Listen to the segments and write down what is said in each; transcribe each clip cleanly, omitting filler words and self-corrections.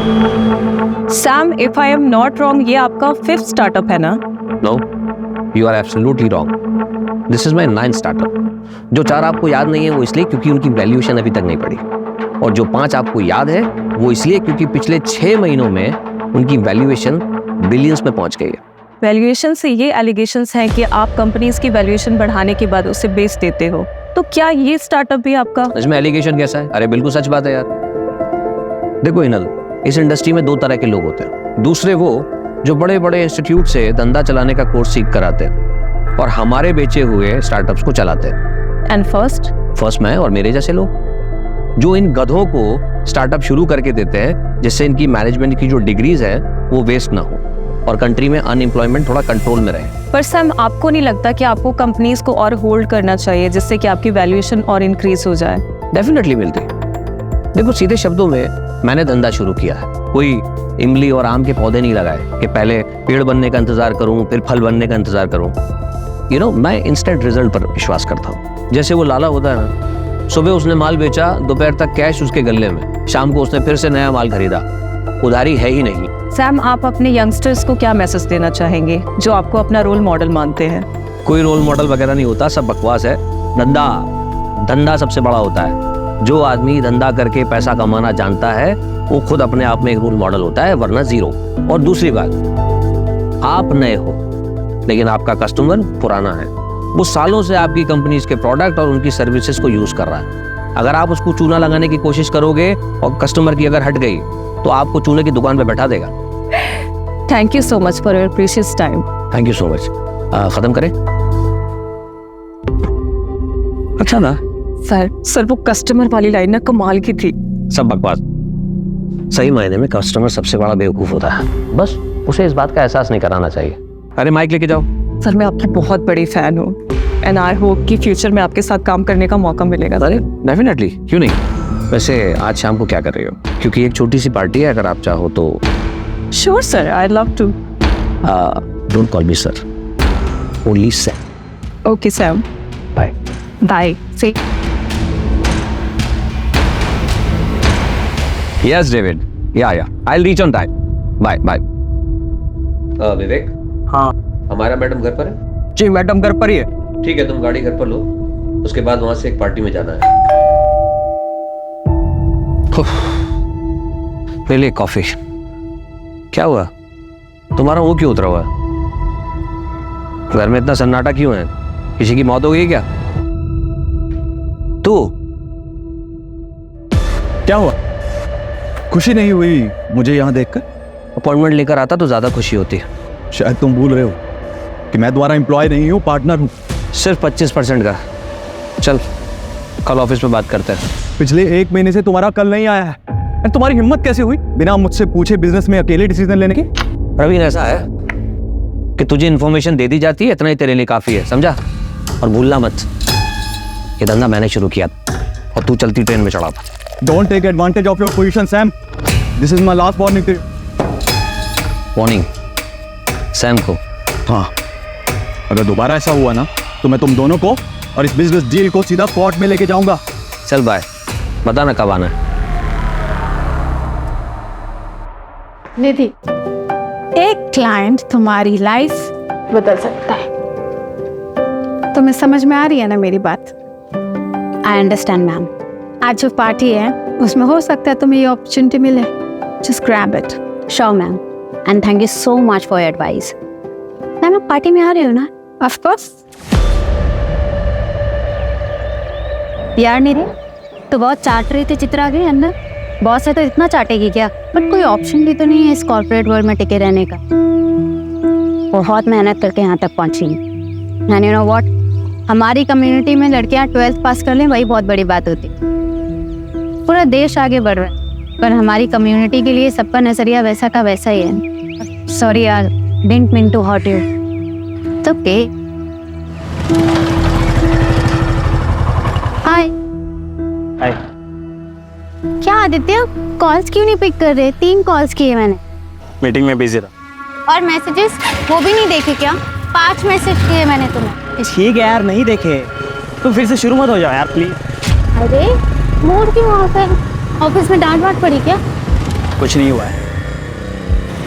Sam, if I am not wrong, ये आपका 5th startup है ना? No, you are absolutely wrong. This is my 9th startup. जो 4 आपको याद नहीं है वो इसलिए क्योंकि उनकी वैल्यूएशन अभी तक नहीं पड़ी, और जो 5 आपको याद है वो इसलिए क्योंकि पिछले 6 महीनों में उनकी वैल्यूएशन बिलियंस में पहुंच गई है। वैल्यूएशन से ये एलिगेशंस हैं कि आप कंपनीज की वैल्यूएशन बढ़ाने के बाद उसे बेच देते हो, तो क्या ये स्टार्टअप भी आपका? इसमें एलिगेशन कैसा है? अरे बिल्कुल सच बात है यार। देखो इनल, इस इंडस्ट्री में 2 तरह के लोग होते हैं। दूसरे वो जो बड़े बड़े इंस्टीट्यूट से धंधा चलाने का कोर्स सीख कर आते हैं और हमारे बेचे हुए स्टार्टअप्स को चलाते हैं। एंड फर्स्ट मैं और मेरे जैसे लोग जो इन गधों को स्टार्टअप शुरू करके देते हैं जिससे इनकी मैनेजमेंट की जो डिग्रीज है वो वेस्ट ना हो और कंट्री में अनएम्प्लॉयमेंट थोड़ा कंट्रोल में रहे। पर सैम, आपको नहीं लगता कि आपको कंपनीज को और होल्ड करना चाहिए जिससे कि आपकी वैल्यूएशन और इंक्रीज हो जाए? डेफिनेटली मिलती। देखो सीधे शब्दों में मैंने धंधा शुरू किया है, कोई इमली और आम के पौधे नहीं लगाए कि पहले पेड़ बनने का इंतजार करूं फिर फल बनने का इंतजार करूं। यू नो, मैं इंस्टेंट रिजल्ट पर विश्वास करता हूं। जैसे वो लाला होता है ना, सुबह उसने माल बेचा, दोपहर तक कैश उसके गल्ले में, शाम को उसने फिर से नया माल खरीदा। उधारी है ही नहीं। सैम, आप अपने यंगस्टर्स को क्या मैसेज देना चाहेंगे जो आपको अपना रोल मॉडल मानते हैं? कोई रोल मॉडल वगैरह नहीं होता, सब बकवास है। धंधा सबसे बड़ा होता है। जो आदमी धंधा करके पैसा कमाना जानता है वो खुद अपने आप में एक रोल मॉडल होता है, वरना जीरो। और दूसरी बात, आप नए हो लेकिन आपका कस्टमर पुराना है। वो सालों से आपकी कंपनीज के प्रोडक्ट और उनकी सर्विसेज को यूज कर रहा है। अगर आप उसको चूना लगाने की कोशिश करोगे और कस्टमर की अगर हट गई तो आपको चूने की दुकान पे बैठा देगा। Thank you so much for your precious time. Thank you so much. खत्म करें? अच्छा ना सर वो कस्टमर वाली लाइन ना कमाल की थी। सब बकवास। सही मायने में कस्टमर सबसे बड़ा बेवकूफ होता है, बस उसे इस बात का एहसास नहीं कराना चाहिए। अरे माइक लेके जाओ। सर मैं आपकी बहुत बड़ी फैन हूँ एंड आई होप कि फ्यूचर में आपके साथ काम करने का मौका मिलेगा। अरे डेफिनेटली, क्यों नहीं। वैसे आज शाम को क्या कर रही हो? क्योंकि एक छोटी सी पार्टी है, अगर आप चाहो तो। Sure sir, I love to. Don't call me sir, only Sam. Okay Sam, bye bye. See Yes, David. Yeah. I'll reach on time. Bye. Vivek. हाँ। हमारा मैडम घर पर है? जी मैडम घर पर ही है। ठीक है, तुम गाड़ी घर पर लो, उसके बाद वहां से एक पार्टी में जाना है। ले ले कॉफी। क्या हुआ? तुम्हारा मुंह क्यों उतरा हुआ है? घर में इतना सन्नाटा क्यों है? किसी की मौत हो गई क्या? तू क्या हुआ? खुशी नहीं हुई मुझे यहाँ देखकर? अपॉइंटमेंट लेकर आता तो ज्यादा खुशी होती। शायद तुम भूल रहे हो कि मैं दोबारा एम्प्लॉय नहीं हूँ, पार्टनर हूँ। सिर्फ 25% का। चल कल ऑफिस में बात करते हैं। पिछले 1 महीने से तुम्हारा कल नहीं आया है। तुम्हारी हिम्मत कैसे हुई बिना मुझसे पूछे बिजनेस में अकेले डिसीजन लेने की? प्रवीण, ऐसा है कि तुझे इन्फॉर्मेशन दे दी जाती है, इतना ही तेरे लिए काफी है, समझा? और भूलना मत, ये धंधा मैंने शुरू किया और तू चलती ट्रेन में चढ़ा था। Don't take advantage of your position, Sam. This is my last warning to you. Warning Sam को? हाँ, अगर दोबारा ऐसा हुआ ना तो मैं तुम दोनों को और इस बिजनेस डील को सीधा कोर्ट में लेके जाऊंगा। चल बाय, बताना कब आना है। निधि, एक क्लाइंट तुम्हारी लाइफ बदल सकता है। तुम्हें समझ में आ रही है ना मेरी बात? I understand ma'am. आज जो पार्टी है उसमें हो सकता है तुम्हें ये अपॉर्चुनिटी मिले। Just grab it. Sure ma'am, and thank you so much for your advice. Ma'am आप पार्टी में आ रहे हो ना? Of course. यार निधि, तो बहुत चाट रही थी चित्रा के अंदर। बॉस है तो इतना चाटेगी क्या? बट कोई ऑप्शन भी तो नहीं है इस कॉर्पोरेट वर्ल्ड में टिके रहने का। बहुत मेहनत करके यहाँ तक पहुँची। एंड यू नो व्हाट, हमारी कम्युनिटी में लड़कियाँ 12th पास कर लें वही बहुत बड़ी बात होती। पूरा देश आगे बढ़ रहा है पर हमारी कम्युनिटी के लिए सबका नजरिया वैसा का वैसा ही है। सॉरी यार, didn't mean to hurt you. It's okay. Hi. Hi. क्या आदित्य, कॉल्स क्यों नहीं पिक कर रहे? 3 कॉल्स किए मैंने। मीटिंग में बिजी था। और मैसेजेस वो भी नहीं देखे क्या? 5 मैसेज किए मैंने तुम्हें। ठीक है यार, नहीं देखे तो फिर से शुरू मत हो जाओ यार प्लीज। अरे मूड क्यों ऑफ है? ऑफिस में डांट वाट पड़ी क्या? कुछ नहीं हुआ है,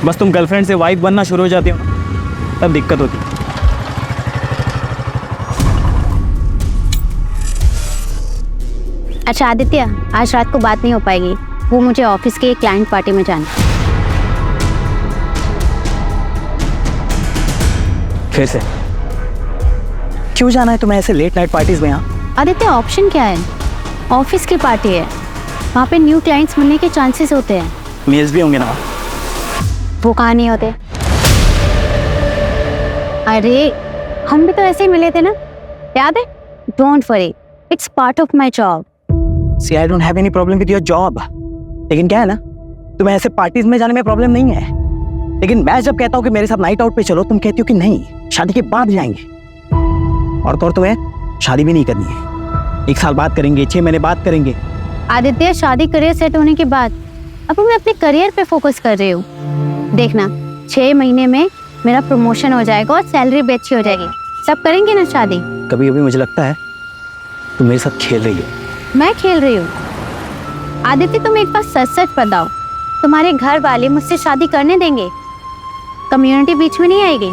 बस तुम गर्लफ्रेंड से वाइफ बनना शुरू हो जाती हो तब दिक्कत होती है। अच्छा आदित्य, आज रात को बात नहीं हो पाएगी, वो मुझे ऑफिस के क्लाइंट पार्टी में जाना है। फिर से क्यों जाना है तुम्हें ऐसे लेट नाइट पार्टीज में? यहाँ आदित्य ऑप्शन क्या है? ऑफिस की पार्टी है, वहाँ पे न्यू क्लाइंट्स मिलने के चांसेस होते हैं। मेल्स भी होंगे ना? वो कहाँ नहीं होते? अरे हम भी तो ऐसे ही मिले थे ना, याद है? Don't worry, it's part of my job. See I don't have any problem with your job, लेकिन क्या है ना, तुम्हें ऐसे पार्टीज में जाने में प्रॉब्लम नहीं है, लेकिन मैं जब कहता हूँ कि मेरे साथ नाइट आउट पे चलो, तुम कहती हो कि नहीं, शादी के बाद जाएंगे। और तो और तुम्हें शादी भी नहीं करनी है, 1 साल बाद करेंगे, 6 महीने बाद करेंगे। आदित्य शादी करियर सेट होने के बाद अब मैं अपने करियर पे फोकस कर रही हूँ। देखना 6 महीने में मेरा प्रमोशन हो जाएगा और सैलरी भी अच्छी हो जाएगी, सब करेंगे ना शादी। कभी कभी मुझे लगता है तुम मेरे साथ खेल रही हो। मैं खेल रही हूँ? आदित्य तुम एक बार सच सच बताओ, तुम्हारे घर वाले मुझसे शादी करने देंगे? कम्युनिटी बीच में नहीं आएगी?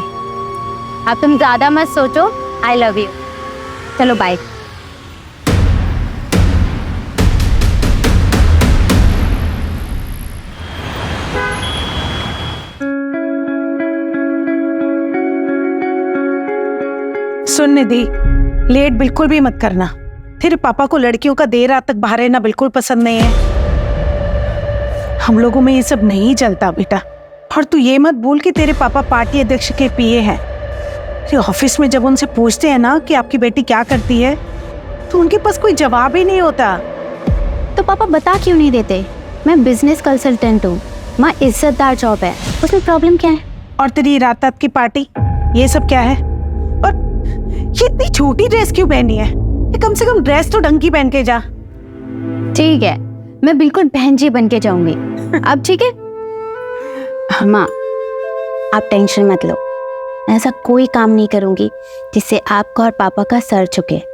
अब तुम ज्यादा मत सोचो, आई लव यू। चलो बाय। सुन निधि, लेट बिल्कुल भी मत करना। तेरे पापा को लड़कियों का देर रात तक बाहर रहना बिल्कुल पसंद नहीं है। हम लोगों में ये सब नहीं चलता बेटा। और तू ये मत भूल कि तेरे पापा पार्टी अध्यक्ष के पीए हैं। ऑफिस में जब उनसे पूछते हैं ना कि आपकी बेटी क्या करती है, तो उनके पास कोई जवाब ही नहीं होता। तो पापा बता क्यों नहीं देते? मैं बिजनेस कंसल्टेंट हूँ, माँ इज्जतदार जॉब है, उसमें प्रॉब्लम क्या है? और तेरी रात रात की पार्टी, ये सब क्या है? और ये इतनी छोटी ड्रेस क्यों पहनी है? ये कम से कम ड्रेस तो ढंग की पहन के जा। ठीक है, मैं बिल्कुल बहन जी बन के जाऊंगी। अब ठीक है माँ, आप टेंशन मत लो, ऐसा कोई काम नहीं करूंगी जिससे आपका और पापा का सर झुके।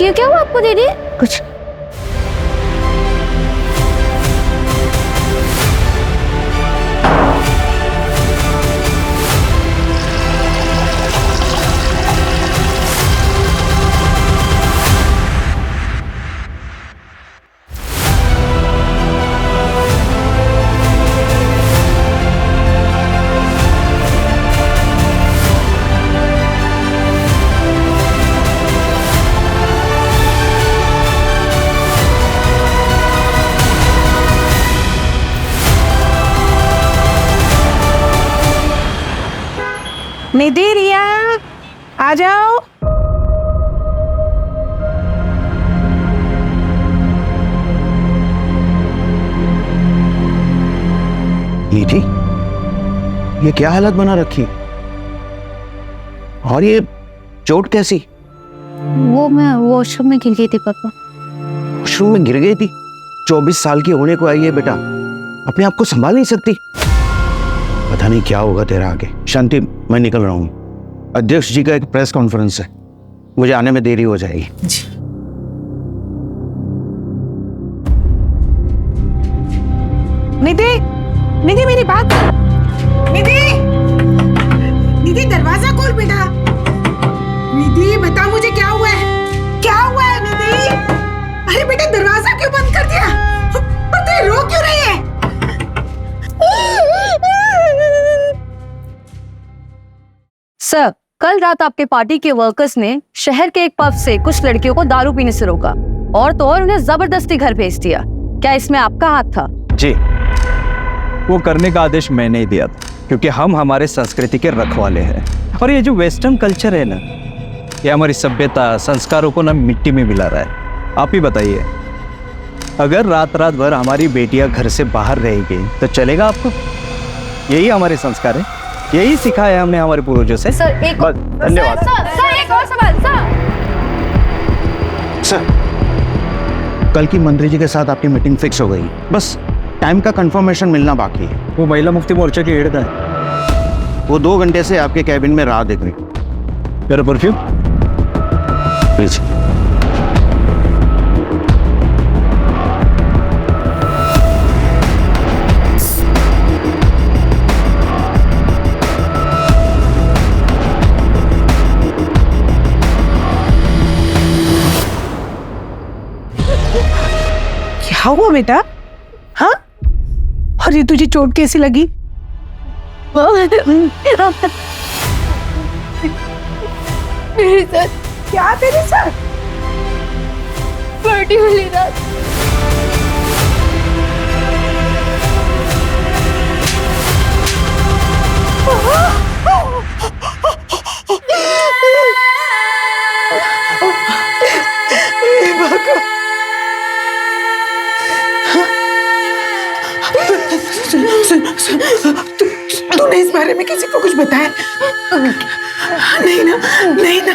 क्या हुआ आपको दीदी? कुछ निधि, रिया आ जाओ। निधि, ये क्या हालत बना रखी? और ये चोट कैसी? वो मैं वॉशरूम में गिर गई थी पापा। वॉशरूम में गिर गई थी? 24 साल की होने को आई है बेटा, अपने आप को संभाल नहीं सकती। पता नहीं क्या होगा तेरा आगे। शांति, मैं निकल रहा हूँ, अध्यक्ष जी का एक प्रेस कॉन्फ्रेंस है, मुझे आने में देरी हो जाएगी। निधि, निधि मेरी बात। निधि, निधि दरवाजा खोल बेटा। निधि बता मुझे क्या हुआ है? क्या हुआ है निधि? अरे बेटा दरवाजा क्यों बंद कर दिया? और तू रो क्यों रही है? सर, कल रात आपके पार्टी के वर्कर्स ने शहर के एक पब से कुछ लड़कियों को दारू पीने से रोका और तो और उन्हें जबरदस्ती घर भेज दिया। क्या इसमें आपका हाथ था? जी, वो करने का आदेश मैंने ही दिया था, क्योंकि हम हमारे संस्कृति के रखवाले हैं। और ये जो वेस्टर्न कल्चर है ना, ये हमारी सभ्यता संस्कारों को ना मिट्टी में मिला रहा है। आप ही बताइए, अगर रात रात भर हमारी बेटियां घर से बाहर रहेंगी तो चलेगा आपको? यही हमारे संस्कार है, यही सिखाया है हमने हमारे पूर्वजों से। सर एक बस, धन्यवाद। सर एक और सवाल सर, कल की मंत्री जी के साथ आपकी मीटिंग फिक्स हो गई, बस टाइम का कंफर्मेशन मिलना बाकी है। वो महिला मुक्ति मोर्चा की हेड है, वो 2 घंटे से आपके कैबिन में राह देख रही। मेरा परफ्यूम प्लीज। क्या हुआ बेटा? हाँ, और ये तुझे चोट कैसी लगी? मेरे साथ क्या तेरे साथ? पार्टी वाली रात तूने इस बारे में किसी को कुछ बताया? नहीं ना, नहीं ना,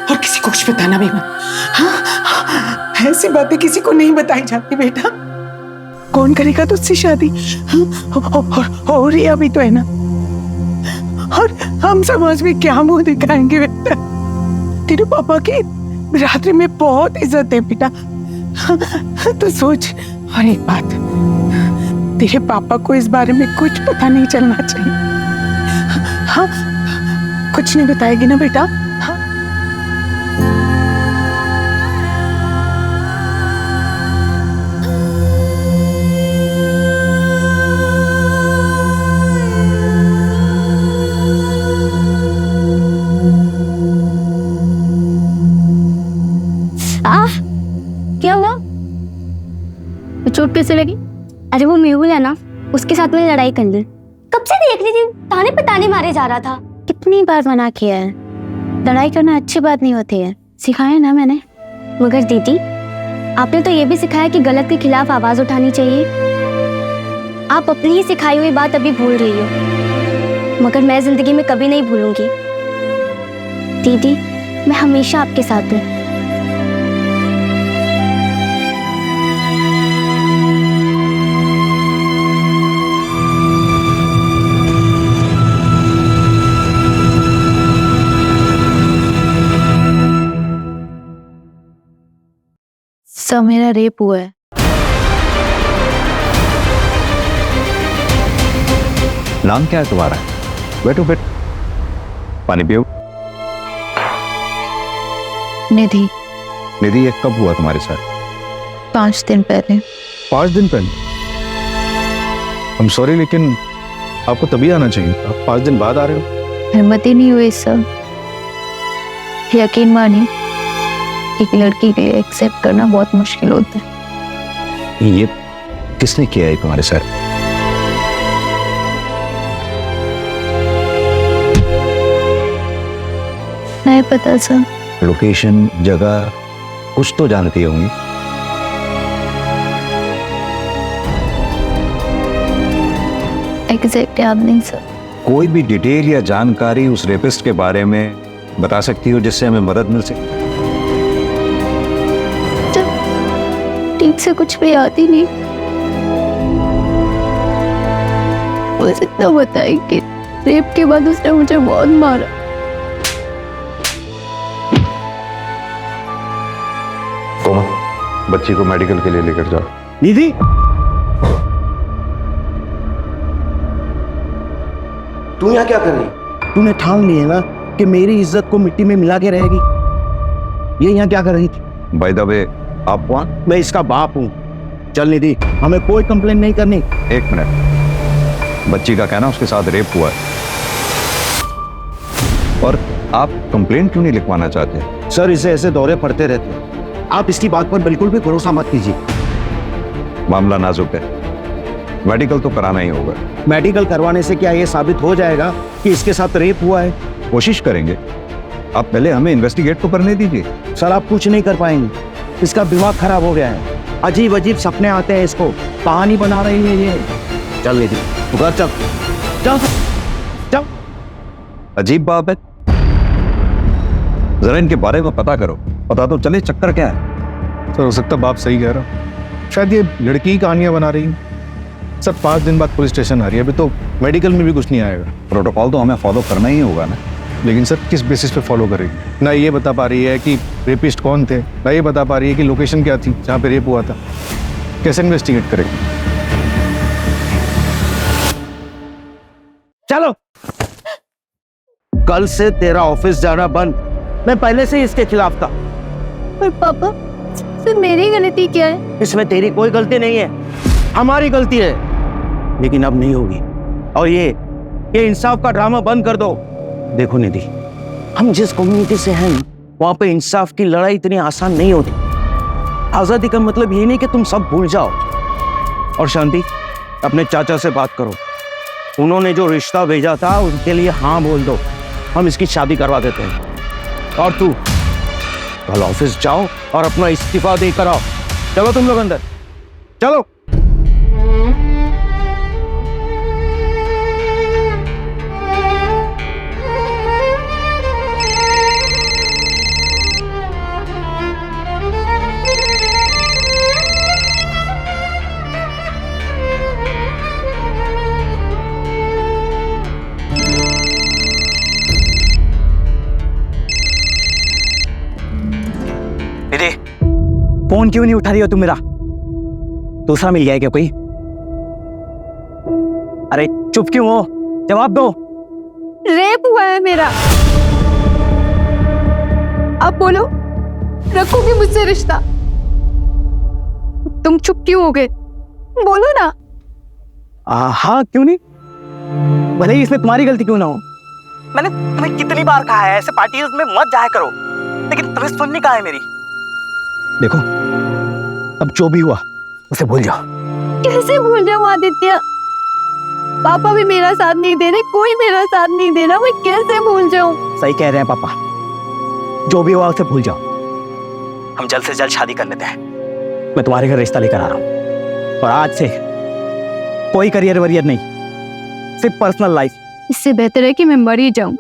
और किसी को कुछ बताना भी मत। हाँ, ऐसी बातें किसी को नहीं बताई जाती बेटा। कौन करेगा तुझसे शादी? और रिया भी तो है ना, और हम समाज में क्या मुंह दिखाएंगे बेटा? तेरे पापा की रात्रि में बहुत इज्जत है बेटा। तो सोच, और एक बात, तेरे पापा को इस बारे में कुछ पता नहीं चलना चाहिए। हाँ, कुछ नहीं बताएगी ना बेटा? हाँ? क्या हुआ? चोट कैसे लगी? अरे वो मेहुल है ना, उसके साथ मैंने लड़ाई कर ली। कब से देख रही थी, ताने पे ताने मारे जा रहा था। कितनी बार मना किया है, लड़ाई करना अच्छी बात नहीं होती है, सिखाया ना मैंने। मगर दीदी, आपने तो ये भी सिखाया कि गलत के खिलाफ आवाज उठानी चाहिए। आप अपनी ही सिखाई हुई बात अभी भूल रही हो, मगर मैं जिंदगी में कभी नहीं भूलूंगी। दीदी, मैं हमेशा आपके साथ हूँ। सब मेरा रेप हुआ है। नाम क्या है तुम्हारा? बैठो बैठो, पानी पियो। निधि। निधि, ये कब हुआ तुम्हारे साथ? 5 दिन पहले। 5 दिन पहले? I'm sorry, लेकिन आपको तभी आना चाहिए, आप 5 दिन बाद आ रहे हो। हिम्मत ही नहीं हुई सर। यकीन मानिए, एक लड़की के लिए एक्सेप्ट करना बहुत मुश्किल होता है। ये किसने किया है तुम्हारे साथ? नहीं पता सर। लोकेशन, जगह कुछ तो जानती होंगी। एग्जैक्ट याद नहीं सर। कोई भी डिटेल या जानकारी उस रेपिस्ट के बारे में बता सकती हो जिससे हमें मदद मिल सके? ठीक से कुछ भी याद ही नहीं। बस इतना बताया कि रेप के बाद उसने मुझे बहुत मारा। कोमल, बच्ची को मेडिकल के लिए लेकर जाओ। निधि, तू यहाँ क्या कर रही? तूने ठान ली है ना कि मेरी इज्जत को मिट्टी में मिला के रहेगी। ये यहाँ क्या कर रही थी? बाय द वे, आप कौन? मैं इसका बाप हूँ। चल निधि, हमें कोई कंप्लेन नहीं करनी। 1 मिनट, बच्ची का कहना उसके साथ रेप हुआ है। और आप कंप्लेंट क्यों नहीं लिखवाना चाहते? सर इसे ऐसे दौरे पड़ते रहते हैं, आप इसकी बात पर बिल्कुल भी भरोसा मत कीजिए। मामला नाजुक है, मेडिकल तो कराना ही होगा। मेडिकल करवाने से क्या ये साबित हो जाएगा कि इसके साथ रेप हुआ है? कोशिश करेंगे, आप पहले हमें इन्वेस्टिगेट तो करने दीजिए। सर आप कुछ नहीं कर पाएंगे, इसका दिमाग खराब हो गया है, अजीब अजीब सपने आते हैं इसको, कहानी बना रही है ये। चल निधि तू घर चल, चल चल। अजीब बात है, जरा इनके बारे में पता करो, पता तो चले चक्कर क्या है। सर हो सकता बाप सही कह रहा हूँ, शायद ये लड़की ही कहानियां बना रही है। सर 5 दिन बाद पुलिस स्टेशन आ रही है, अभी तो मेडिकल में भी कुछ नहीं आएगा। प्रोटोकॉल तो हमें फॉलो करना ही होगा ना। लेकिन सर किस बेसिस पे फॉलो करेगी? ना ये बता पा रही है कि रेपिस्ट कौन थे, ना ये बता पा रही है कि लोकेशन क्या थी जहाँ पे रेप हुआ था। कैसे इन्वेस्टिगेट करेगी? चलो कल से तेरा ऑफिस जाना बंद। मैं पहले से ही इसके खिलाफ था। पर पापा सिर्फ मेरी गलती क्या है? इसमें तेरी कोई गलती नहीं है, हमारी गलती है, लेकिन अब नहीं होगी। और ये इंसाफ का ड्रामा बंद कर दो। देखो निधि, हम जिस कम्युनिटी से हैं वहां पे इंसाफ की लड़ाई इतनी आसान नहीं होती। आजादी का मतलब ये नहीं कि तुम सब भूल जाओ। और शांति, अपने चाचा से बात करो, उन्होंने जो रिश्ता भेजा था उनके लिए हाँ बोल दो, हम इसकी शादी करवा देते हैं। और तू कल ऑफिस जाओ और अपना इस्तीफा देकर आओ। चलो तुम लोग अंदर चलो। फोन क्यों नहीं उठा रही हो तुम मेरा? दूसरा मिल गया क्या कोई? अरे चुप क्यों हो? जवाब दो। रेप हुआ है मेरा। अब बोलो, रखोगे मुझसे रिश्ता? तुम चुप क्यों हो गए? बोलो ना। हाँ क्यों नहीं, भले ही इसमें तुम्हारी गलती क्यों ना हो। मैंने तुम्हें कितनी बार कहा है ऐसे पार्टीज में मत जाया करो, लेकिन तुम्हें सुननी कहाँ है मेरी? देखो अब जो भी हुआ उसे भूल जाओ। कैसे भूल जाऊं आदित्य? पापा भी मेरा साथ नहीं दे रहे, कोई मेरा साथ नहीं दे रहा, मैं कैसे भूल जाऊं? सही कह रहे हैं पापा, जो भी हुआ उसे भूल जाओ। हम जल्द से जल्द शादी कर लेते हैं। मैं तुम्हारे घर रिश्ता लेकर आ रहा हूँ, और आज से कोई करियर वरियर नहीं, सिर्फ पर्सनल लाइफ। इससे बेहतर है कि मैं मर ही जाऊं।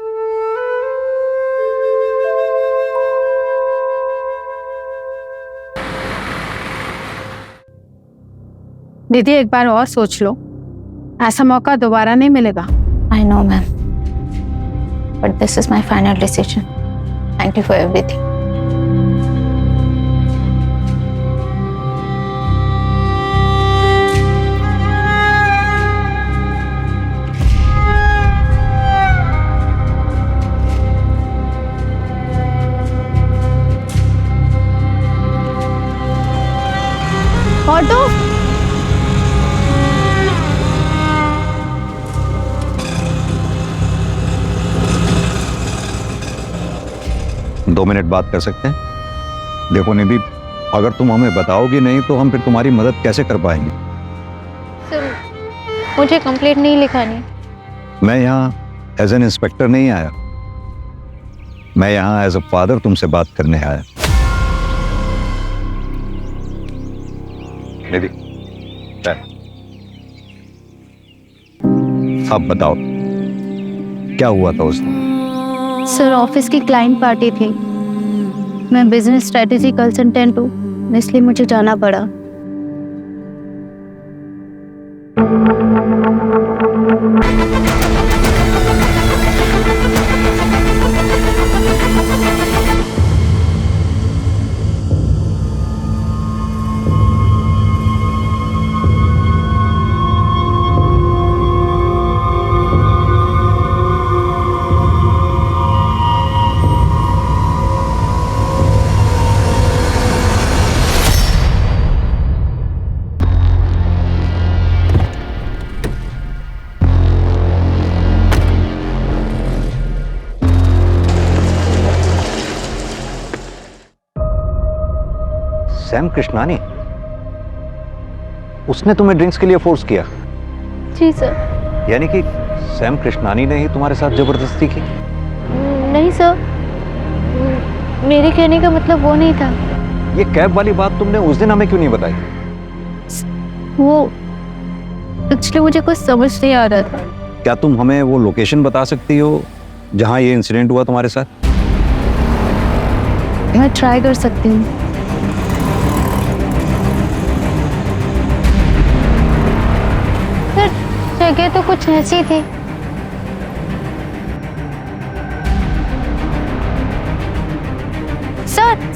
दीदी एक बार और सोच लो, ऐसा मौका दोबारा नहीं मिलेगा। I know, ma'am. But this is my final decision. Thank you for everything. Auto, 2 minute बात कर सकते हैं? देखो निधि, अगर तुम हमें बताओगी नहीं तो हम फिर तुम्हारी मदद कैसे कर पाएंगे? सर मुझे कंप्लेंट नहीं लिखानी। मैं यहाँ एज एन इंस्पेक्टर नहीं आया, मैं यहाँ एज अ फादर तुमसे बात करने आया। निधि, अब बताओ क्या हुआ था उस दिन? सर ऑफिस की क्लाइंट पार्टी थी, मैं बिजनेस स्ट्रेटेजी कंसल्टेंट हूँ, इसलिए मुझे जाना पड़ा। सैम कृष्णानी, उसने तुम्हें ड्रिंक्स के लिए फोर्स किया? जी सर। यानी कि सैम कृष्णानी ने ही तुम्हारे साथ जबरदस्ती की? नहीं सर, मेरे कहने का मतलब वो नहीं था। ये कैब वाली बात तुमने उस दिन हमें क्यों नहीं बताई? वो एक्चुअली मुझे कुछ समझ नहीं आ रहा था। क्या तुम हमें वो लोकेशन बता सकती हो जहां ये इंसिडेंट हुआ तुम्हारे साथ? मैं ट्राई कर सकती हूँ। सर, जगह तो कुछ ऐसी थी।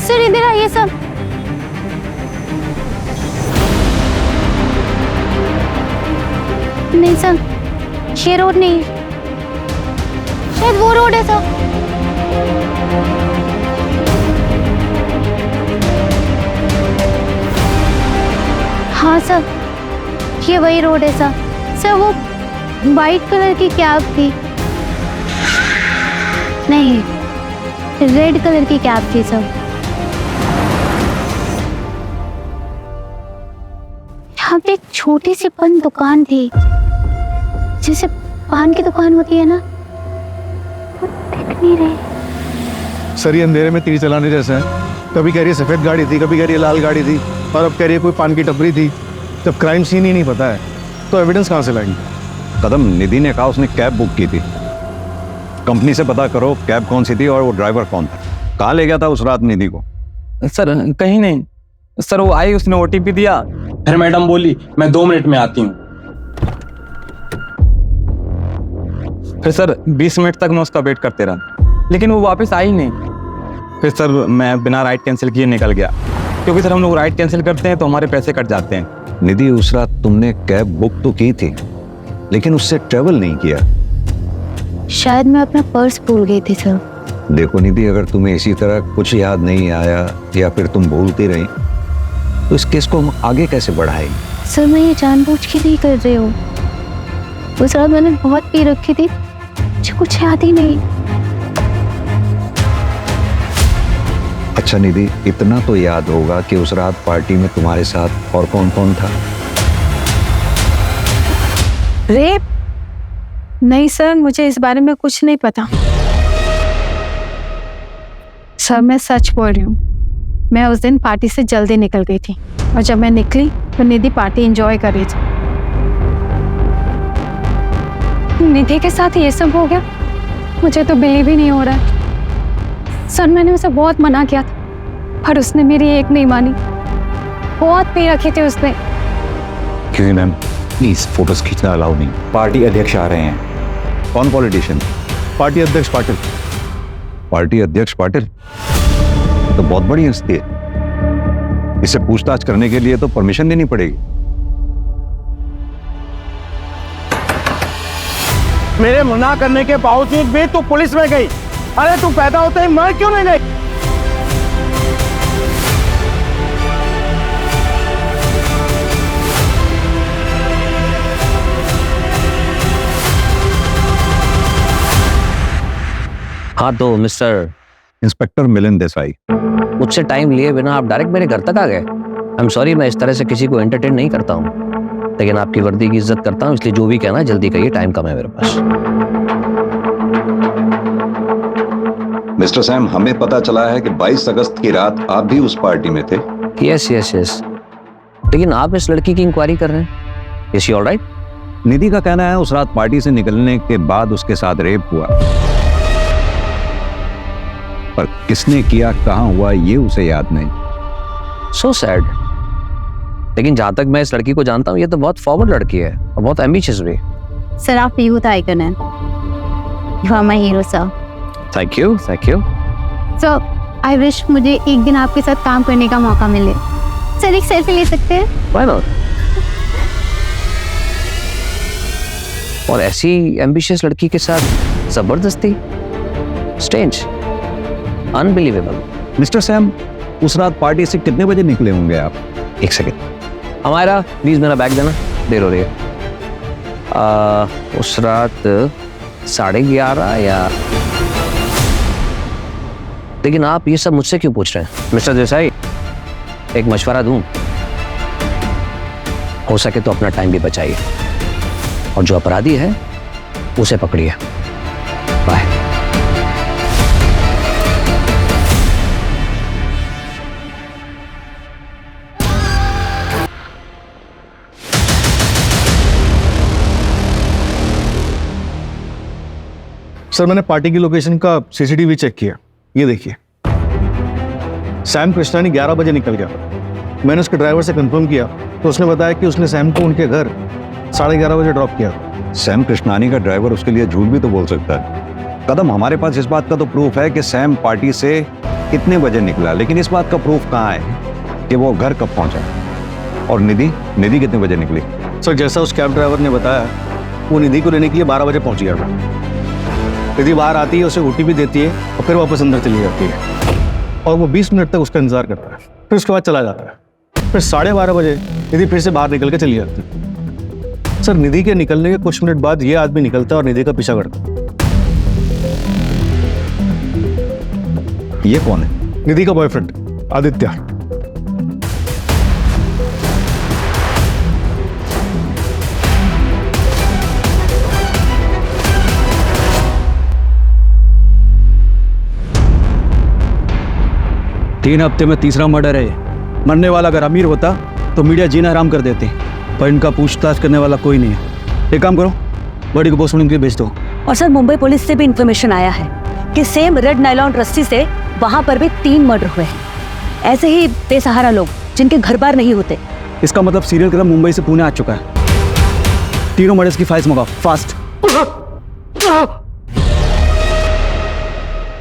सर इधर आइए सर। नहीं सर, ये रोड नहीं, शायद वो रोड है सर। हाँ सर, ये वही रोड है सर। सर वो वाइट कलर की कैब थी, नहीं रेड कलर की कैब थी सर। यहाँ पे एक छोटी सी पान दुकान थी, जैसे पान की दुकान होती है ना, वो दिख नहीं रही। सर ये अंधेरे में तीर चलाने जैसा है। कभी कह रही है सफेद गाड़ी थी, कभी कह रही है लाल गाड़ी थी, और अब कह रही है कोई पान की टपरी थी। जब क्राइम सीन ही नहीं पता है तो एविडेंस कहाँ से लाएंगे? कदम, निधि ने कहा उसने कैब बुक की थी। कंपनी से पता करो कैब कौन सी थी और वो ड्राइवर कौन था। कहाँ ले गया था उस रात निधि को? सर कहीं नहीं सर, वो आई, उसने ओटीपी दिया, फिर मैडम बोली मैं 2 मिनट में आती हूँ। फिर सर 20 मिनट तक मैं उसका वेट करते रहा, लेकिन वो वापस आई नहीं। फिर सर मैं बिना राइड कैंसिल किए निकल गया, क्योंकि सर हम लोग राइड कैंसिल करते हैं तो हमारे पैसे कट जाते हैं। निधि, उस रात तुमने कैब बुक तो की थी लेकिन उससे ट्रेवल नहीं किया। शायद मैं अपना पर्स भूल गई थी सर। देखो निधि, अगर तुम्हें इसी तरह कुछ याद नहीं आया या फिर तुम भूलती रही तो इस केस को हम आगे कैसे बढ़ाएंगे? सर मैं ये जानबूझ के नहीं कर रही हूँ। उस रात मैंने बहुत पी रखी थी, मुझे कुछ याद ही नहीं। अच्छा निधि, इतना तो याद होगा कि उस रात पार्टी में तुम्हारे साथ और कौन कौन था? रेप? नहीं सर, मुझे इस बारे में कुछ नहीं पता। सर मैं सच बोल रही हूँ, मैं उस दिन पार्टी से जल्दी निकल गई थी, और जब मैं निकली तो निधि पार्टी एंजॉय कर रही थी। निधि के साथ ये सब हो गया, मुझे तो बिलीव ही नहीं हो रहा है। सर मैंने उसे बहुत मना किया था, पर उसने मेरी एक नहीं मानी। बहुत पी रखी थी उसने। क्यों मैम, प्लीज फोटोज खींचना अलाउ नहीं। पार्टी अध्यक्ष आ रहे हैं। कौन पॉलिटिशियन? पार्टी अध्यक्ष पाटिल। पार्टी अध्यक्ष पाटिल तो बहुत बड़ी हस्ती है, इसे पूछताछ करने के लिए तो परमिशन लेनी पड़ेगी। मेरे मना करने के बावजूद भी तू पुलिस में गई। अरे तू पैदा होते ही मर क्यों नहीं गई? हाँ तो मिस्टर इंस्पेक्टर मिलिंद देसाई, मुझसे टाइम लिए बिना आप डायरेक्ट मेरे घर तक आ गए। आई एम सॉरी, मैं इस तरह से किसी को एंटरटेन नहीं करता हूँ, लेकिन आपकी वर्दी की इज्जत करता हूँ, इसलिए जो भी कहना है जल्दी कहिए, टाइम कम है मेरे पास। मिस्टर सैम, हमें पता चला है कि 22 अगस्त की रात आप भी उस पार्टी में थे। यस यस यस, लेकिन आप इस लड़की की इंक्वायरी कर रहे हैं। Is she all right? Nidhi का कहना है उस रात पार्टी से निकलने के बाद उसके साथ रेप हुआ, पर किसने किया, कहां हुआ, ये उसे याद नहीं। So sad. लेकिन जहां तक मैं इस लड़की को जानता हूँ, ये तो बहुत फॉरवर्ड लड़की है और बहुत एम्बिशियस भी। सर आप यूथ आइकन हैं, you are my hero sir. Thank you thank you. Sir I wish मुझे एक दिन आपके साथ काम करने का मौका मिले। सर एक सेल्फी ले सकते हैं? Why not? और ऐसी एम्बिशियस लड़की के साथ जबरदस्ती, स्ट्रेंज, अनबिलीवेबल। मिस्टर सैम, उस रात पार्टी से कितने बजे निकले होंगे आप? एक सेकेंड, हमारा प्लीज मेरा बैग देना, देर हो रही है। उस रात 11:30 या, लेकिन आप ये सब मुझसे क्यों पूछ रहे हैं मिस्टर देसाई? एक मशवरा दूं, हो सके तो अपना टाइम भी बचाइए और जो अपराधी है उसे पकड़िए। बाय। सर मैंने पार्टी की लोकेशन का सीसीटीवी चेक किया, ये देखिए सैम कृष्णानी 11 बजे निकल गया। मैंने उसके ड्राइवर से कंफर्म किया तो उसने बताया कि उसने सैम को उनके घर 11:30 बजे ड्रॉप किया। सैम कृष्णानी का ड्राइवर उसके लिए झूठ भी तो बोल सकता है। कदम, हमारे पास इस बात का तो प्रूफ है कि सैम पार्टी से कितने बजे निकला, लेकिन इस बात का प्रूफ कहाँ है कि वो घर कब पहुंचा। और निधि कितने बजे निकली? सर जैसा उस कैब ड्राइवर ने बताया, वो निधि को लेने के लिए 12 बजे पहुंच गया था। निधि बाहर आती है, उसे ओटीपी देती है और फिर वापस अंदर चली जाती है और वो 20 मिनट तक उसका इंतजार करता है, फिर उसके बाद चला जाता है। फिर 12:30 बजे निधि फिर से बाहर निकल के चली जाती है। सर निधि के निकलने के कुछ मिनट बाद ये आदमी निकलता है और निधि का पीछा करता है। ये कौन है? निधि का बॉयफ्रेंड आदित्य। तीन हफ्ते में तीसरा मर्डर है ये। मरने वाला अगर अमीर होता तो मीडिया जीना आराम कर देती, पर इनका पूछताछ करने वाला कोई नहीं है। एक काम करो, बॉडी को पोस्टमार्टम के लिए भेज दो। और सर मुंबई पुलिस से भी इंफॉर्मेशन आया है कि सेम रेड नायलॉन रस्सी से वहां पर भी 3 मर्डर हुए हैं। ऐसे ही बेसहारा लोग जिनके घर बार नहीं होते। इसका मतलब सीरियल किलर मुंबई से पुणे आ चुका है। तीनों मर्डर्स की फाइल्स मंगाओ फास्ट।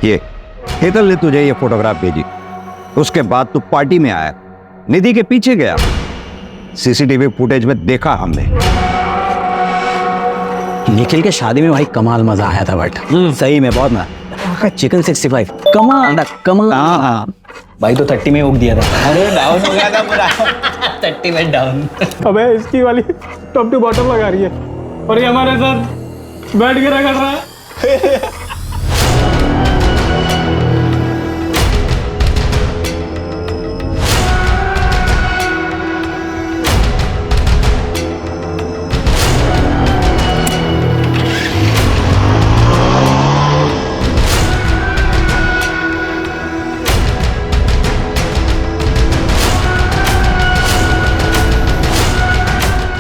ये हेतल ने तुझे ये फोटोग्राफ भेजी, उसके बाद तू पार्टी में आया, निधि के पीछे गया, सीसीटीवी फुटेज में देखा हमने। निखिल के शादी में भाई कमाल मजा आया था, बट सही में बहुत मजा। चिकन 65 कमाल। हाँ भाई तो 30 में उग दिया था। अरे डाउन हो गया था पूरा 30 में डाउन। अबे इसकी वाली टॉप टू बॉटम लगा रही है और ये हमारे साथ बैठ के रखा रहा है।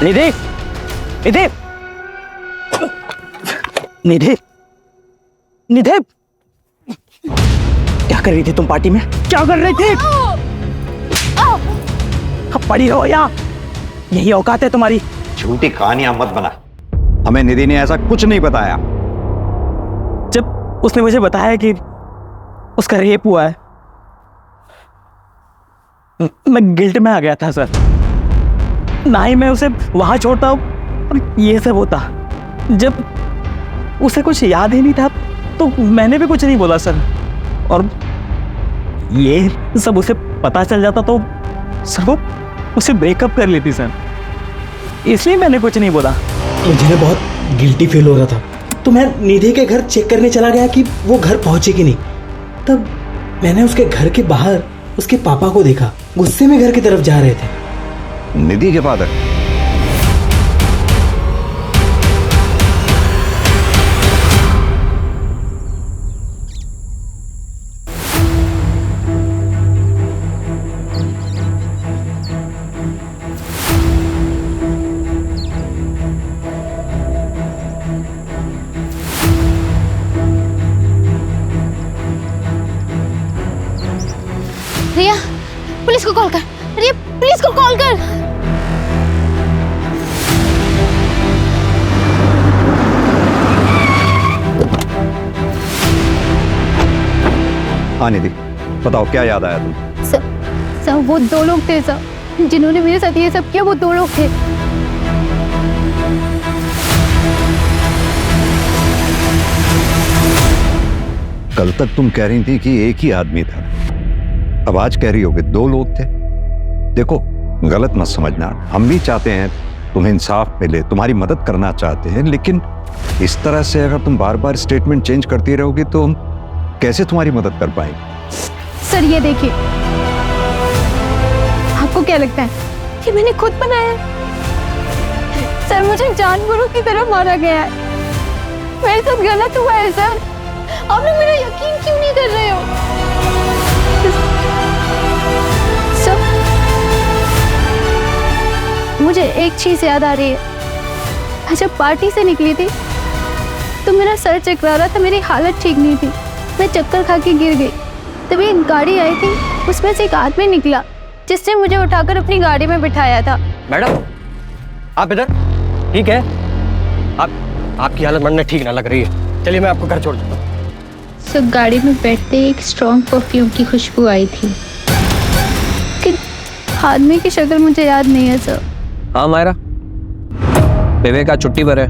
निधि, निधि, निधि, निधि, क्या कर रही थी तुम पार्टी में? क्या कर रही थी? अब पड़ी रहो यहाँ, यही औकात है तुम्हारी। झूठी कहानियां मत बना, हमें निधि ने ऐसा कुछ नहीं बताया। जब उसने मुझे बताया कि उसका रेप हुआ है, मैं गिल्ट में आ गया था सर। ना ही मैं उसे वहां छोड़ता और ये सब होता। जब उसे कुछ याद ही नहीं था तो मैंने भी कुछ नहीं बोला सर। और ये सब उसे पता चल जाता तो सर वो उसे ब्रेकअप कर लेती सर, इसलिए मैंने कुछ नहीं बोला। मुझे बहुत गिल्टी फील हो रहा था, तो मैं निधि के घर चेक करने चला गया कि वो घर पहुंचे कि नहीं। तब मैंने उसके घर के बाहर उसके पापा को देखा, गुस्से में घर की तरफ जा रहे थे। निधि के फादर? रिया, पुलिस को कॉल कर। रिया, पुलिस को कॉल कर। हाँ निधि, बताओ क्या याद आया तुम? सर वो 2 लोग थे सर, जिन्होंने मेरे साथ ये सब किया। वो 2 लोग थे। कल तक तुम कह रही थी कि एक ही आदमी था, अब आज कह रही हो कि 2 लोग थे। देखो गलत मत समझना, हम भी चाहते हैं तुम्हें इंसाफ मिले, तुम्हारी मदद करना चाहते हैं, लेकिन इस तरह से अगर तुम बार बार स्टेटमेंट चेंज करती रहोगी तो हम कैसे तुम्हारी मदद कर पाएंगे? सर ये देखिए, क्या लगता है कि मैंने खुद बनाया है? सर, मुझे जानवरों की तरह मारा गया है। मेरे साथ गलत हुआ है सर। आप लोग मेरा यकीन क्यों नहीं कर रहे हो? सर, मुझे एक चीज याद आ रही है। मैं जब पार्टी से निकली थी तो मेरा सर चकरा रहा था, मेरी हालत ठीक नहीं थी, मैं चक्कर खा के गिर गई। तभी एक गाड़ी आई थी, उसमें से एक आदमी निकला जिसने मुझे उठाकर अपनी गाड़ी में बिठाया था। मैडम, आप इधर ठीक है? आपकी हालत मरने ठीक ना लग रही है। चलिए मैं आपको घर छोड़ देता हूँ। सब गाड़ी में बैठते एक स्ट्रॉन्ग परफ्यूम की खुशबू आई थी, लेकिन आदमी की शक्ल मुझे याद नहीं है सर। हाँ मायरा, विवेक आज छुट्टी पर है,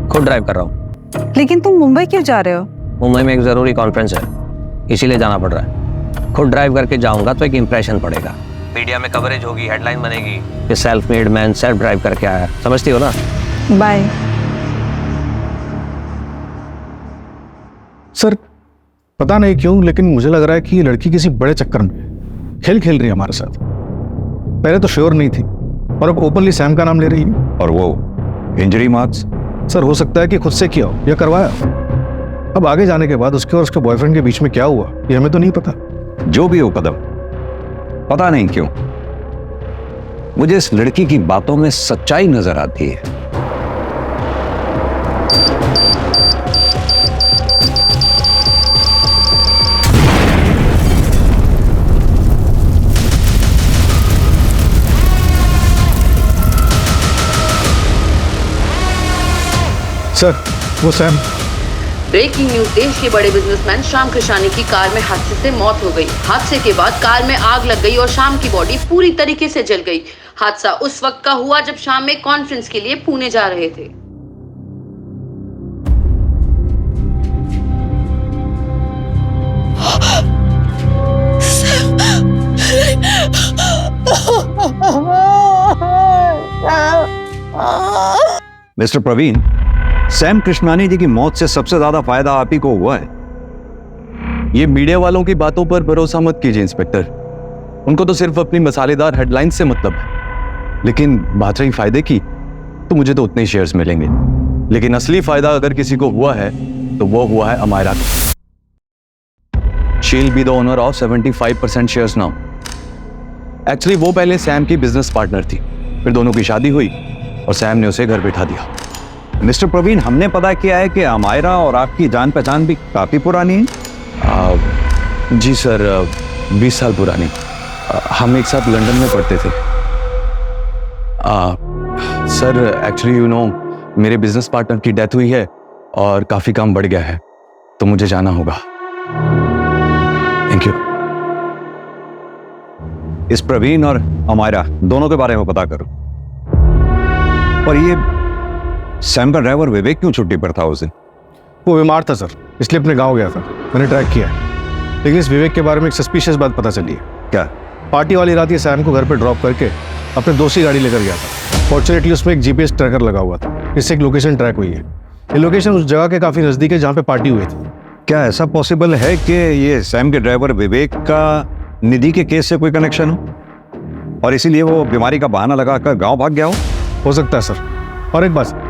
खुद ड्राइव कर रहा हूँ। लेकिन तुम मुंबई क्यों जा रहे हो? मुंबई में एक जरूरी कॉन्फ्रेंस है, इसीलिए जाना पड़ रहा है। खुद ड्राइव करके जाऊंगा तो एक इंप्रेशन पड़ेगा, मीडिया में कवरेज होगी, हेडलाइन बनेगी कि self made man self drive करके आया। समझती हो ना? बाय। सर, पता नहीं क्यों लेकिन मुझे लग रहा है कि ये लड़की किसी बड़े चक्कर में खेल रही है हमारे साथ। पहले तो श्योर नहीं थी और अब ओपनली सैम का नाम ले रही है। और वो इंजरी मार्क्स? सर, हो सकता है कि खुद से किया हो या करवाया। अब आगे जाने के बाद उसके और उसके बॉयफ्रेंड के बीच में क्या हुआ ये हमें तो नहीं पता। जो भी हो कदम, पता नहीं क्यों मुझे इस लड़की की बातों में सच्चाई नजर आती है। सर, वो सैम। ब्रेकिंग न्यूज, देश के बड़े बिजनेसमैन श्याम कृष्णानी की कार में हादसे से मौत हो गई। हादसे के बाद कार में आग लग गई और श्याम की बॉडी पूरी तरीके से जल गई। हादसा उस वक्त का हुआ जब श्याम एक कॉन्फ्रेंस के लिए पुणे जा रहे थे। मिस्टर प्रवीण, सैम कृष्णानी जी की मौत से सबसे ज्यादा फायदा आप ही को हुआ है। ये मीडिया वालों की बातों पर भरोसा मत कीजिए इंस्पेक्टर, उनको तो सिर्फ अपनी मसालेदार हेडलाइन से मतलब है। लेकिन बात रही फायदे की, तो मुझे तो उतने ही शेयर्स मिलेंगे। लेकिन असली फायदा अगर किसी को हुआ है तो वो हुआ है अमायरा को। She will be the owner of 75% shares now. Actually वो पहले सैम की बिजनेस पार्टनर थी, फिर दोनों की शादी हुई और सैम ने उसे घर बिठा दिया। मिस्टर प्रवीण, हमने पता किया है कि अमायरा और आपकी जान पहचान भी काफी पुरानी है। जी सर, 20 साल पुरानी। हम एक साथ लंदन में पढ़ते थे। सर एक्चुअली यू नो, मेरे बिजनेस पार्टनर की डेथ हुई है और काफी काम बढ़ गया है, तो मुझे जाना होगा। Thank you. इस प्रवीण और अमायरा दोनों के बारे में पता करो। और ये सैम का ड्राइवर विवेक क्यों छुट्टी पर था उस दिन? वो बीमार था सर, इसलिए अपने गांव गया था। मैंने ट्रैक किया है, लेकिन इस विवेक के बारे में एक सस्पिशियस बात पता चली है। क्या? पार्टी वाली रात ये सैम को घर पे ड्रॉप करके अपने दोस्त की गाड़ी लेकर गया था। फॉर्चुनेटली उसमें एक जीपीएस ट्रैकर लगा हुआ था, इससे एक लोकेशन ट्रैक हुई है। ये लोकेशन उस जगह के काफी नजदीक है जहाँ पे पार्टी हुई थी। क्या ऐसा पॉसिबल है कि ये सैम के ड्राइवर विवेक का निधि के केस से कोई कनेक्शन हो और इसीलिए वो बीमारी का बहाना लगाकर गांव भाग गया हो सकता है सर। और एक बात,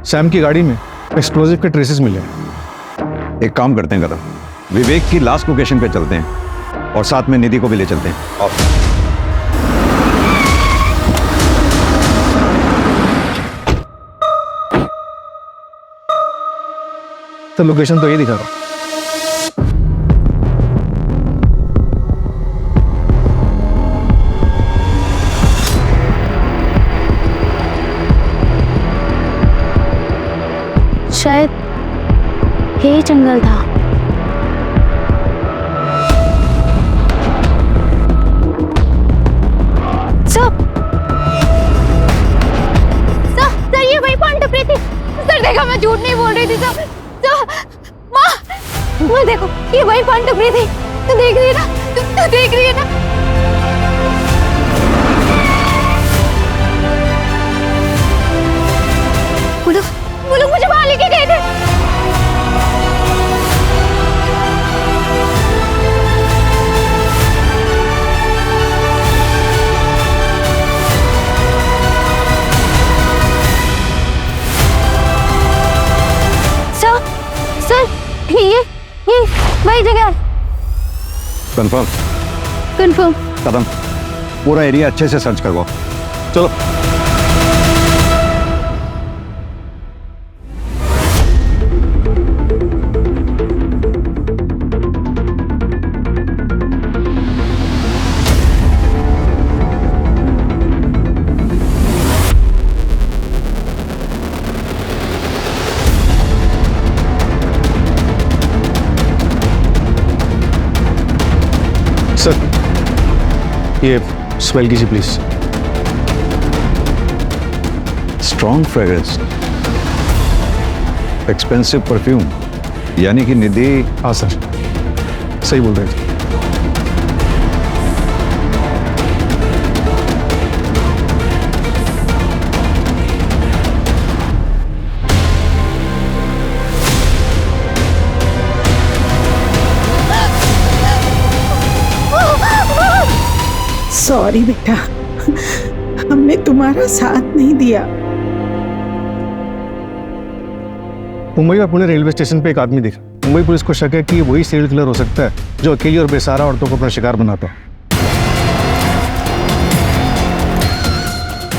सैम की गाड़ी में एक्सप्लोजिव के ट्रेसेस मिले हैं। एक काम करते हैं कदम, विवेक की लास्ट लोकेशन पे चलते हैं और साथ में निधि को भी ले चलते हैं। और तो लोकेशन तो ये दिखा रहा हूं। शायद यही जंगल था। सर, ये वही पॉइंट टपरी थी। सर देखा, मैं झूठ नहीं बोल रही थी सर। माँ देखो, ये वही पॉइंट टपरी थी। तू देख रही है ना? तू देख रही है ना? वो लोग मुझे वहां लेके गए थे। कंफर्म? कंफर्म। कदम, पूरा एरिया अच्छे से सर्च करवाओ। चलो। सर, ये स्मेल कीजिए please. Strong fragrance, expensive perfume, यानी कि निधि। हाँ सर, सही बोल रहे थे। सॉरी बेटा, हमने तुम्हारा साथ नहीं दिया। मुंबई और पुणे रेलवे स्टेशन पे एक आदमी दिखा। मुंबई पुलिस को शक है कि वही सीरियल किलर हो सकता है जो अकेली और बेसहारा औरतों को अपना शिकार बनाता है।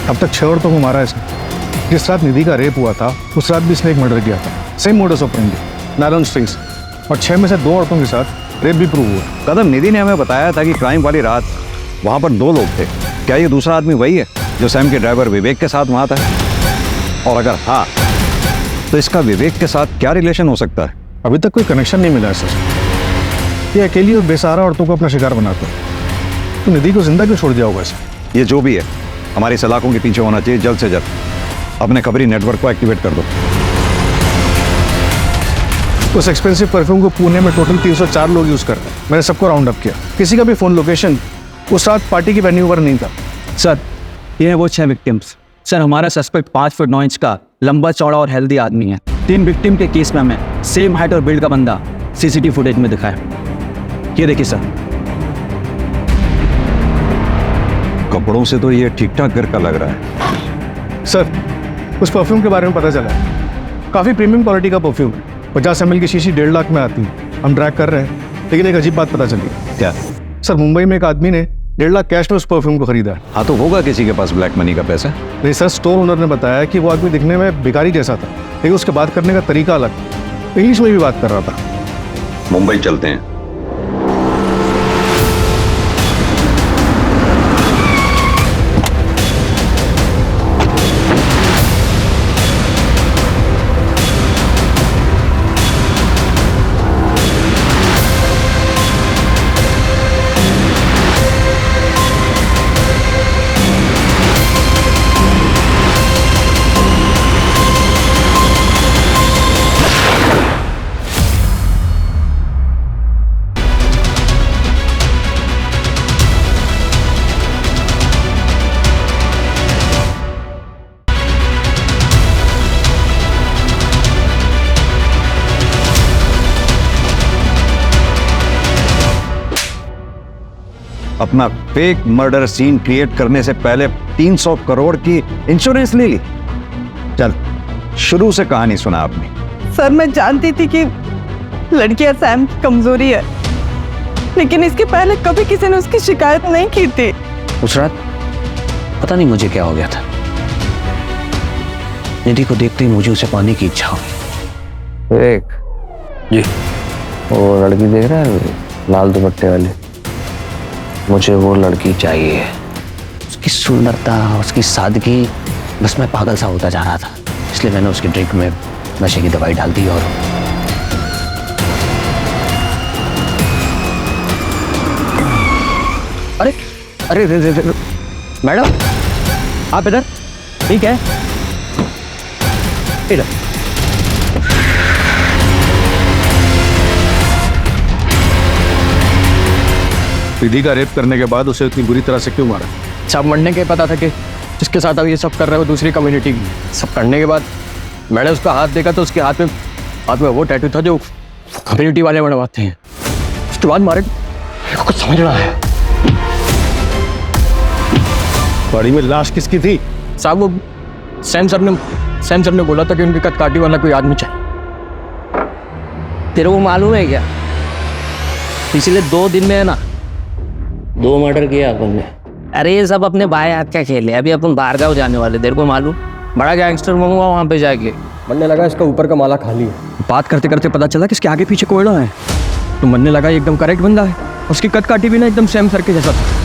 अब तक 6 औरतों को मारा है इसने। जिस रात निधि का रेप हुआ था उस रात भी इसने एक मर्डर किया था। Same modus operandi, nylon strings, और 6 में से 2 औरतों के साथ रेप भी प्रूव हुआ। कदम, निधि ने हमें बताया था कि क्राइम वाली रात वहां पर 2 लोग थे। क्या ये दूसरा आदमी वही है जो सैम के ड्राइवर विवेक के साथ वहां था? और अगर हाँ, तो इसका विवेक के साथ क्या रिलेशन हो सकता है? अभी तक कोई कनेक्शन नहीं मिला है सर। ये अकेली और बेसहारा औरतों को अपना शिकार बनाता है। तो निधि को जिंदा क्यों छोड़ दिया होगा इसे? ये जो भी है, हमारी सलाखों के पीछे होना चाहिए जल्द से जल्द। अपने खबरी नेटवर्क को एक्टिवेट कर दो। उस एक्सपेंसिव परफ्यूम को पुणे में टोटल 304 लोग यूज कर रहे हैं। मैंने सबको राउंड अप किया। किसी का भी फोन लोकेशन उस रात पार्टी की वेन्यू पर नहीं था। सर, ये है वो 6 विक्टिम्स। सर, हमारा सस्पेक्ट 5 फुट 9 इंच का लंबा चौड़ा और हेल्दी आदमी है। 3 विक्टिम के केस में हमें सेम हाइट और बिल्ड का बंदा सीसीटीवी फुटेज में दिखा है। ये देखिए सर। कपड़ों से तो ये ठीक ठाक घर का लग रहा है। सर, उस परफ्यूम के बारे में पता चला है। काफी प्रीमियम क्वालिटी का परफ्यूम है। 50 ml की शीशी 1.5 लाख में आती है। हम ट्रैक कर रहे हैं, लेकिन एक अजीब बात पता चली। क्या? सर, मुंबई में एक आदमी ने 1.5 लाख कैश में उस परफ्यूम को खरीदा है। हाँ, तो होगा किसी के पास ब्लैक मनी का पैसा। नहीं सर, स्टोर ओनर ने बताया कि वो आदमी दिखने में भिखारी जैसा था, लेकिन उसके बात करने का तरीका अलग, इंग्लिश में भी बात कर रहा था। मुंबई चलते हैं। अपना फेक मर्डर सीन क्रिएट करने से पहले 300 करोड़ की इंश्योरेंस ले ली। चल, शुरू से कहानी सुना आपने। सर, मैं जानती थी कि लड़कियां सैम की कमजोरी है, लेकिन इसके पहले कभी किसी ने उसकी शिकायत नहीं की थी। उस रात पता नहीं मुझे क्या हो गया था। निधि को देखते ही मुझे उसे पाने की इच्छा हुई। एक जी, वो लड़की देख रहा है लाल दुपट्टे वाली, मुझे वो लड़की चाहिए। उसकी सुंदरता, उसकी सादगी, बस मैं पागल सा होता जा रहा था। इसलिए मैंने उसकी ड्रिंक में नशे की दवाई डाल दी। और अरे अरे अरे मैडम, आप इधर? ठीक है, इधर। निधि का रेप करने के बाद उसे इतनी बुरी तरह से क्यों मारा? सब मरने के पता था कि जिसके साथ अब ये सब कर रहे हो दूसरी कम्युनिटी की। सब करने के बाद मैंने उसका हाथ देखा तो उसके हाथ में वो टैटू था जो कम्युनिटी वाले बनवाते हैं। उसके बाद मारे, कुछ समझ रहा है। बॉडी में लाश किसकी थी? साहब, वो सैम सर ने बोला था कि उनकी कटकाटी वाला कोई आदमी चाहिए। तेरे को मालूम है क्या, पिछले 2 दिन में है ना 2 मर्डर किया अपन ने। अरे ये सब अपने भाई हाथ का खेल है। अभी अपन बाहर गाँव जाने वाले, तेरे को मालूम? बड़ा गैंगस्टर बनूंगा वहाँ पे जाके। बनने लगा इसका ऊपर का माला खाली है। बात करते करते पता चला कि इसके आगे पीछे कोयला है, तो मनने लगा ये एकदम करेक्ट बंदा है। उसकी कट काटी भी ना एकदम सैम सर के जैसा था।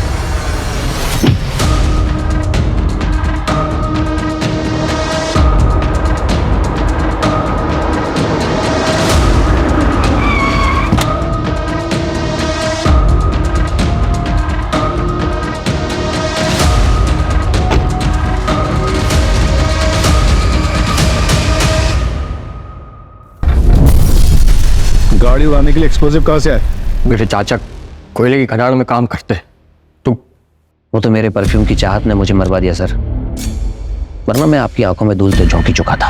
गाड़ी उड़ाने के लिए एक्सप्लोसिव कहाँ से आए? मेरे चाचा कोयले की खदान में काम करते। तो वो तो मेरे परफ्यूम की चाहत ने मुझे मरवा दिया सर, वरना मैं आपकी आंखों में धूल तो झोंकी चुका था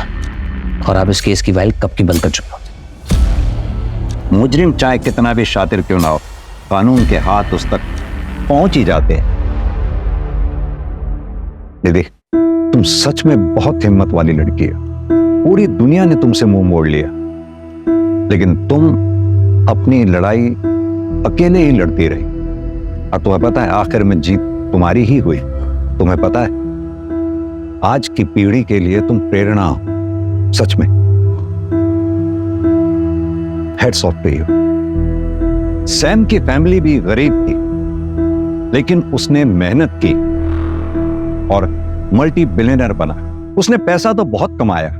और आप इस केस की फाइल कब की बंद कर चुके होते। मुजरिम चाहे कितना भी शातिर क्यों ना हो, कानून के हाथ उस तक पहुंच ही जाते हैं। दीदी, तुम सच में बहुत हिम्मत वाली लड़की हो। पूरी दुनिया ने तुमसे मुंह मोड़ लिया, लेकिन तुम अपनी लड़ाई अकेले ही लड़ती रही और तुम्हें पता है आखिर में जीत तुम्हारी ही हुई। तुम्हें पता है आज की पीढ़ी के लिए तुम प्रेरणा हो, सच में। Hats off to you. Sam की फैमिली भी गरीब थी, लेकिन उसने मेहनत की और मल्टी बिलियनर बना। उसने पैसा तो बहुत कमाया,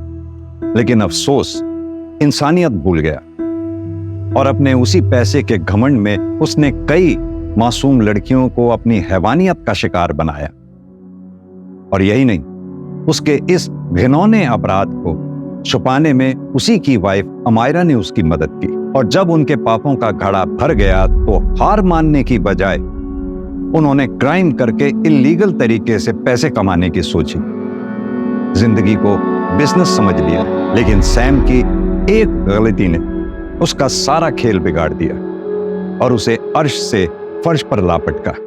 लेकिन अफसोस इंसानियत भूल गया और अपने उसी पैसे के घमंड में उसने कई मासूम लड़कियों को अपनी हैवानियत का शिकार बनाया। और यही नहीं, उसके इस घिनौने अपराध को छुपाने में उसी की वाइफ अमायरा ने उसकी मदद की। और जब उनके पापों का घड़ा भर गया तो हार मानने की बजाय उन्होंने क्राइम करके इलीगल तरीके से पैसे कमाने की सोची। जिंदगी को बिजनेस समझ लिया, लेकिन सैम की एक गलती ने उसका सारा खेल बिगाड़ दिया और उसे अर्श से फर्श पर ला पटका।